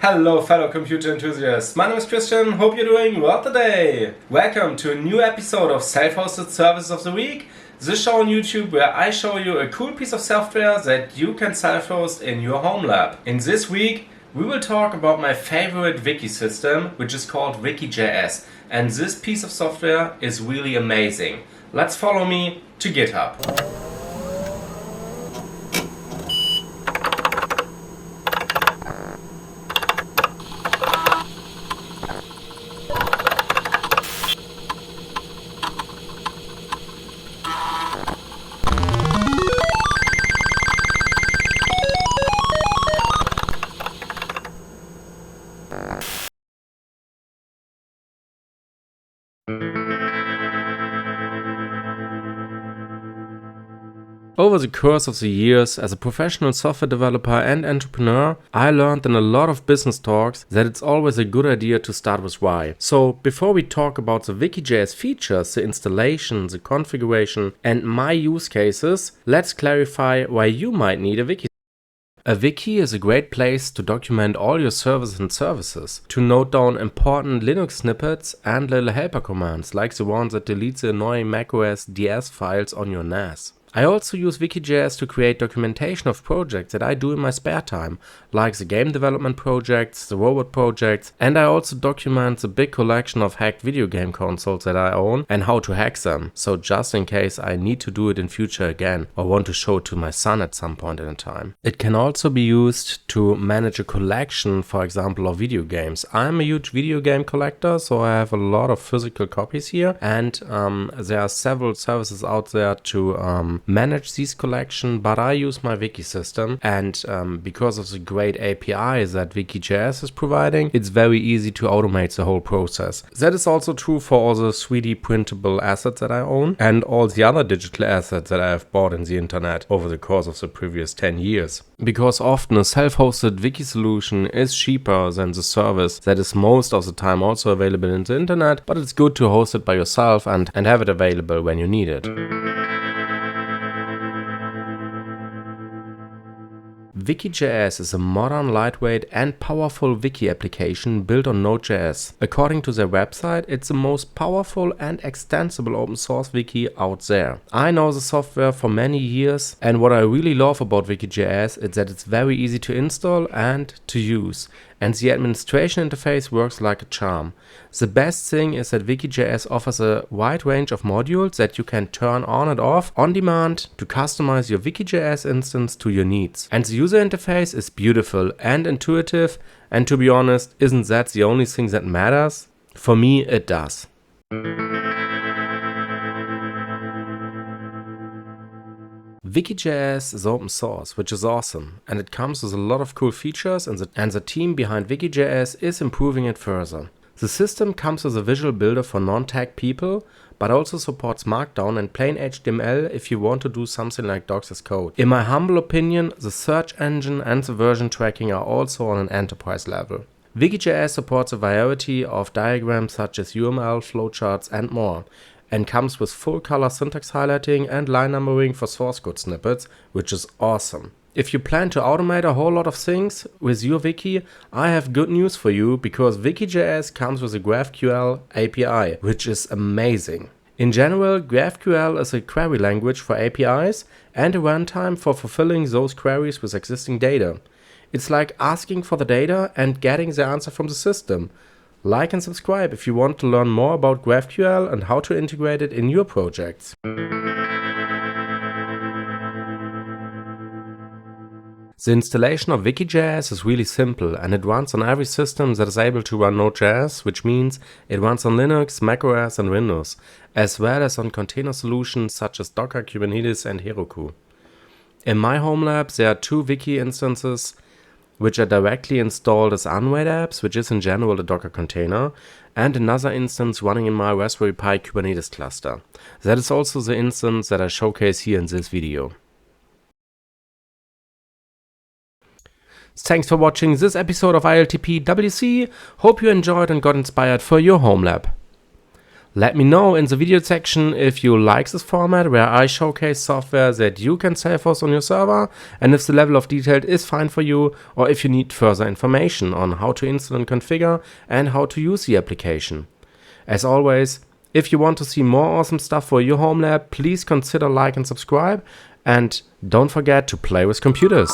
Hello fellow computer enthusiasts, my name is Christian, hope you're doing well today. Welcome to a new episode of Self-Hosted Service of the Week, the show on YouTube where I show you a cool piece of software that you can self-host in your home lab. In this week we will talk about my favorite wiki system, which is called WikiJS, and this piece of software is really amazing. Let's follow me to GitHub. Over the course of the years, as a professional software developer and entrepreneur, I learned in a lot of business talks that it's always a good idea to start with why. So before we talk about the WikiJS features, the installation, the configuration, and my use cases, let's clarify why you might need a wiki. A wiki is a great place to document all your servers and services, to note down important Linux snippets and little helper commands like the one that deletes the annoying macOS DS files on your NAS. I also use WikiJS to create documentation of projects that I do in my spare time, like the game development projects, the robot projects, and I also document the big collection of hacked video game consoles that I own and how to hack them, so just in case I need to do it in future again or want to show it to my son at some point in time. It can also be used to manage a collection, for example, of video games. I'm a huge video game collector, so I have a lot of physical copies here, and there are several services out there to manage these collection, but I use my wiki system, and because of the great APIs that WikiJS is providing, it's very easy to automate the whole process. That is also true for all the 3D printable assets that I own and all the other digital assets that I have bought in the internet over the course of the previous 10 years. Because often a self-hosted wiki solution is cheaper than the service that is most of the time also available in the internet, but it's good to host it by yourself and have it available when you need it. WikiJS is a modern, lightweight and powerful wiki application built on Node.js. According to their website, it's the most powerful and extensible open source wiki out there. I know the software for many years, and what I really love about WikiJS is that it's very easy to install and to use, and the administration interface works like a charm. The best thing is that WikiJS offers a wide range of modules that you can turn on and off on demand to customize your WikiJS instance to your needs. And the user interface is beautiful and intuitive, and to be honest, isn't that the only thing that matters? For me, it does. WikiJS is open source, which is awesome, and it comes with a lot of cool features, and the team behind WikiJS is improving it further. The system comes with a visual builder for non-tech people, but also supports Markdown and plain HTML if you want to do something like docs as code. In my humble opinion, the search engine and the version tracking are also on an enterprise level. WikiJS supports a variety of diagrams such as UML, flowcharts and more, and comes with full-color syntax highlighting and line numbering for source code snippets, which is awesome. If you plan to automate a whole lot of things with your wiki, I have good news for you, because WikiJS comes with a GraphQL API, which is amazing. In general, GraphQL is a query language for APIs and a runtime for fulfilling those queries with existing data. It's like asking for the data and getting the answer from the system. Like and subscribe if you want to learn more about GraphQL and how to integrate it in your projects. The installation of WikiJS is really simple, and it runs on every system that is able to run Node.js, which means it runs on Linux, macOS and Windows, as well as on container solutions such as Docker, Kubernetes and Heroku. In my home lab there are 2 wiki instances which are directly installed as unweight apps, which is in general a Docker container, and another instance running in my Raspberry Pi Kubernetes cluster. That is also the instance that I showcase here in this video. Thanks for watching this episode of ILTPWC. Hope you enjoyed and got inspired for your home lab. Let me know in the video section if you like this format where I showcase software that you can self-host on your server, and if the level of detail is fine for you, or if you need further information on how to install and configure and how to use the application. As always, if you want to see more awesome stuff for your home lab, please consider like and subscribe, and don't forget to play with computers.